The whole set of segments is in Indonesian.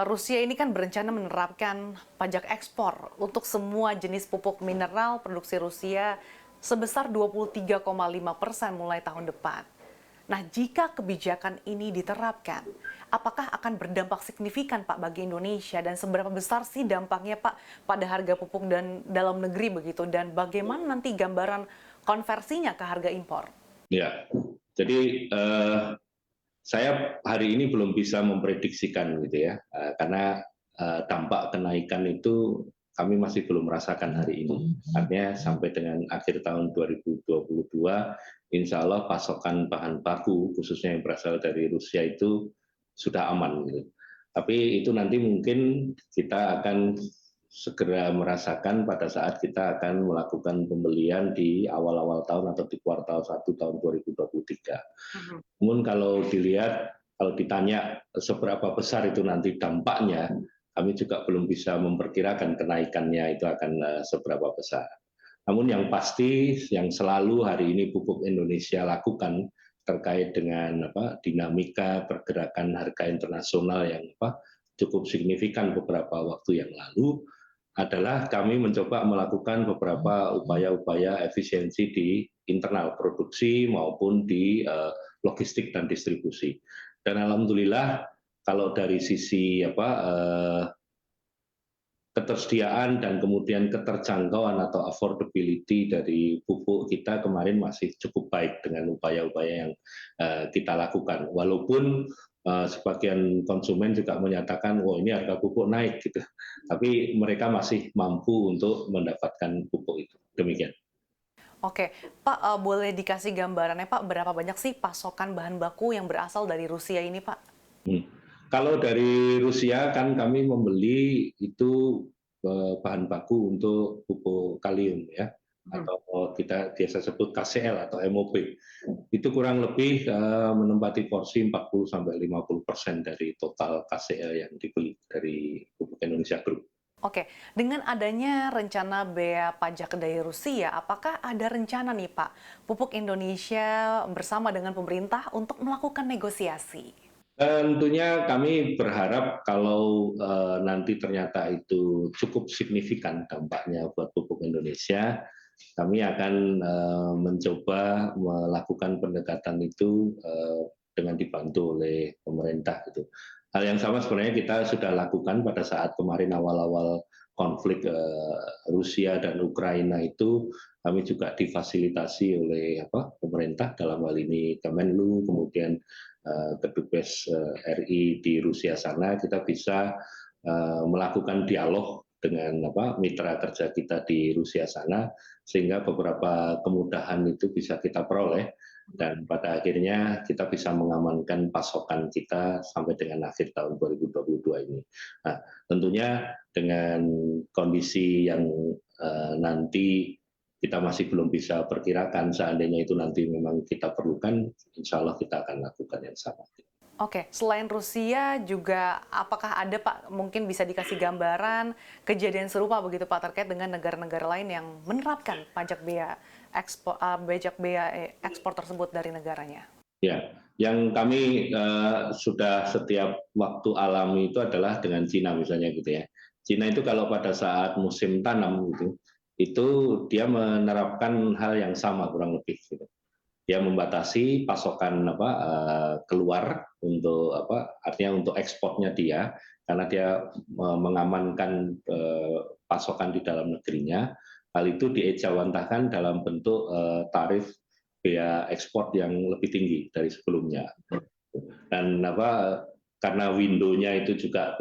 Rusia ini kan berencana menerapkan pajak ekspor untuk semua jenis pupuk mineral produksi Rusia sebesar 23,5% mulai tahun depan. Nah, jika kebijakan ini diterapkan, apakah akan berdampak signifikan Pak bagi Indonesia dan seberapa besar sih dampaknya Pak pada harga pupuk dan dalam negeri begitu dan bagaimana nanti gambaran konversinya ke harga impor? Ya, jadi saya hari ini belum bisa memprediksikan gitu ya, karena dampak kenaikan itu kami masih belum merasakan hari ini. Artinya sampai dengan akhir tahun 2022, insya Allah pasokan bahan baku khususnya yang berasal dari Rusia itu sudah aman. Gitu. Tapi itu nanti mungkin kita akan segera merasakan pada saat kita akan melakukan pembelian di awal-awal tahun atau di kuartal 1 tahun 2023. Namun kalau dilihat, kalau ditanya seberapa besar itu nanti dampaknya, kami juga belum bisa memperkirakan kenaikannya itu akan seberapa besar. Namun yang pasti, yang selalu hari ini pupuk Indonesia lakukan terkait dengan dinamika pergerakan harga internasional yang cukup signifikan beberapa waktu yang lalu, adalah kami mencoba melakukan beberapa upaya-upaya efisiensi di internal produksi maupun di logistik dan distribusi. Dan alhamdulillah kalau dari sisi ketersediaan dan kemudian keterjangkauan atau affordability dari pupuk kita kemarin masih cukup baik dengan upaya-upaya yang kita lakukan. Walaupun sebagian konsumen juga menyatakan, wah ini harga pupuk naik gitu. Tapi mereka masih mampu untuk mendapatkan pupuk itu. Demikian. Oke, Pak, boleh dikasih gambarannya Pak, berapa banyak sih pasokan bahan baku yang berasal dari Rusia ini Pak? Hmm. Kalau dari Rusia kan kami membeli itu bahan baku untuk pupuk kalium ya, atau kita biasa sebut KCl atau MOP. Itu kurang lebih menempati porsi 40-50% dari total KCl yang dibeli dari pupuk Indonesia Group. Oke, dengan adanya rencana bea pajak dari Rusia, apakah ada rencana nih Pak, pupuk Indonesia bersama dengan pemerintah untuk melakukan negosiasi? Tentunya kami berharap kalau nanti ternyata itu cukup signifikan dampaknya buat pupuk Indonesia, kami akan mencoba melakukan pendekatan itu dengan dibantu oleh pemerintah gitu. Hal yang sama sebenarnya kita sudah lakukan pada saat kemarin awal-awal konflik Rusia dan Ukraina itu, kami juga difasilitasi oleh pemerintah dalam hal ini Kemenlu, kemudian Kedubes RI di Rusia sana, kita bisa melakukan dialog dengan mitra kerja kita di Rusia sana, sehingga beberapa kemudahan itu bisa kita peroleh dan pada akhirnya kita bisa mengamankan pasokan kita sampai dengan akhir tahun 2022 ini. Nah, tentunya dengan kondisi yang nanti kita masih belum bisa perkirakan, seandainya itu nanti memang kita perlukan, insya Allah kita akan lakukan yang sama. Oke, selain Rusia juga apakah ada Pak, mungkin bisa dikasih gambaran kejadian serupa begitu Pak terkait dengan negara-negara lain yang menerapkan pajak bea ekspor tersebut dari negaranya? Ya, yang kami sudah setiap waktu alami itu adalah dengan Cina misalnya gitu ya. Cina itu kalau pada saat musim tanam gitu, itu dia menerapkan hal yang sama kurang lebih gitu. Dia membatasi pasokan keluar untuk artinya untuk ekspornya dia karena dia mengamankan pasokan di dalam negerinya. Hal itu diejawantahkan dalam bentuk tarif bea ekspor yang lebih tinggi dari sebelumnya. Dan karena window-nya itu juga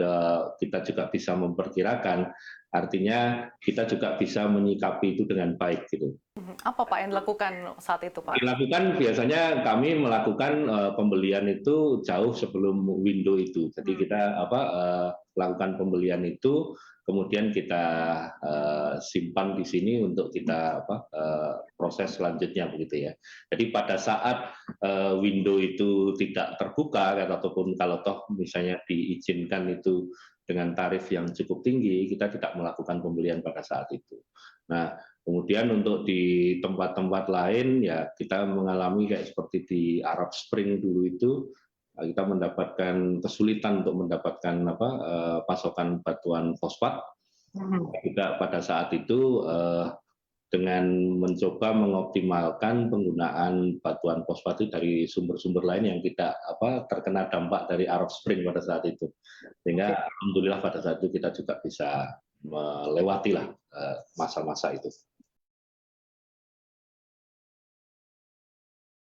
kita juga bisa memperkirakan, artinya kita juga bisa menyikapi itu dengan baik gitu. Apa Pak yang dilakukan saat itu Pak? Dilakukan biasanya kami melakukan pembelian itu jauh sebelum window itu. Jadi kita lakukan pembelian itu, kemudian kita simpan di sini untuk kita proses selanjutnya begitu ya. Jadi pada saat window itu tidak terbuka ataupun kalau toh misalnya diizinkan itu dengan tarif yang cukup tinggi, kita tidak melakukan pembelian pada saat itu. Nah, kemudian untuk di tempat-tempat lain ya kita mengalami kayak seperti di Arab Spring dulu itu kita mendapatkan kesulitan untuk mendapatkan pasokan batuan fosfat. Juga pada saat itu dengan mencoba mengoptimalkan penggunaan batuan fosfat itu dari sumber-sumber lain yang kita terkena dampak dari Arab Spring pada saat itu, sehingga alhamdulillah pada saat itu kita juga bisa melewati lah masa-masa itu.